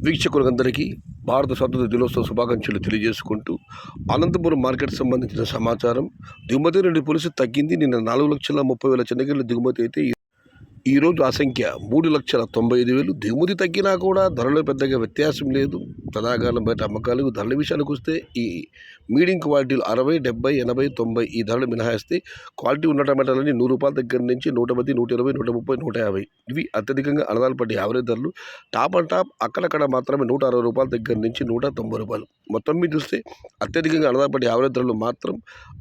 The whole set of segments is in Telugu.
వీక్షకులందరికీ భారత స్వాతంత్ర దినోత్సవ శుభాకాంక్షలు తెలియజేసుకుంటూ అనంతపురం మార్కెట్ సంబంధించిన సమాచారం. దిగుమతి నుండి పులుసు తగ్గింది. నిన్న 4,30,000 చెన్నగిళ్ళు దిగుమతి అయితే ఈరోజు ఆ సంఖ్య 3,95,000. దిగుమతి తగ్గినా కూడా ధరలో పెద్దగా వ్యత్యాసం లేదు. తదాగాలం బయట అమ్మకాలకు ధరల విషయానికి వస్తే ఈ మీడియం క్వాలిటీలు 60, 70, 80, 90 ఈ ధరలు మినహాయిస్తే క్వాలిటీ ఉన్న టమాటాలన్నీ ₹100 దగ్గర నుంచి 110, 120, 130, 150 ఇవి అత్యధికంగా అనదాలపడి యావరేజ్ ధరలు. టాప్ అండ్ టాప్ అక్కడక్కడ మాత్రమే ₹160 దగ్గర నుంచి ₹190. మొత్తం మీద చూస్తే అత్యధికంగా అనదాలపడి యావరేజ్ ధరలు మాత్రం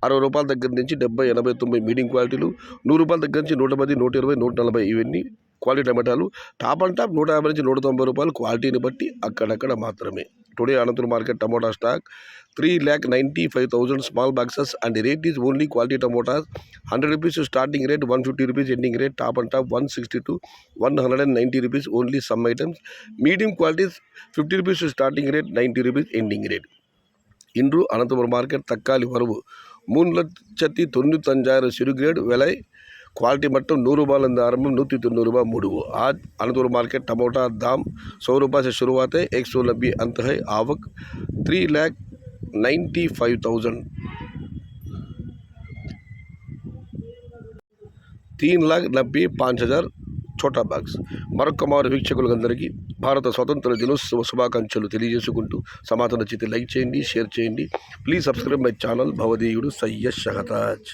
₹60 దగ్గర నుంచి 70, 80, 90 మీడియం క్వాలిటీలు, ₹100 దగ్గర నుంచి 110, 120, 140 ఇవన్నీ క్వాలిటీ టమాటాలు. టాప్ అండ్ టాప్ ₹150 నుంచి ₹190 క్వాలిటీని బట్టి అక్కడక్కడ మాత్రమే. Today Anantapur market tomato stock 3,95,000 small boxes and the rate is only quality tomatoes ₹100 starting rate, ₹150 ending rate. Top and top 160 to ₹190 only some items. Medium qualities ₹50 starting rate, ₹90 ending rate. இன்று அனந்தபுரம் மார்க்கெட் தக்காளி வரவு 3,95,000 சிறு கிரேட் விலை क्वालिटी मट्टम ₹100 आरंभ, ₹190 मूडू. आज अनंतपुर मार्केट टमोटा दाम ₹100 से शुरुआत है, 190 अंत है. आवक 3,95,000, 3,95,000 छोटा बाक्स. మరొక మారు వీక్షకులందరికీ భారత స్వాతంత్ర దినోత్సవ శుభాకాంక్షలు తెలియజేసుకుంటూ సమాచారం నచ్చితే లైక్ చేయండి, షేర్ చేయండి. ప్లీజ్ సబ్స్క్రైబ్ మై ఛానల్ భవదీయుడు సయ్యద్ షహతాజ్.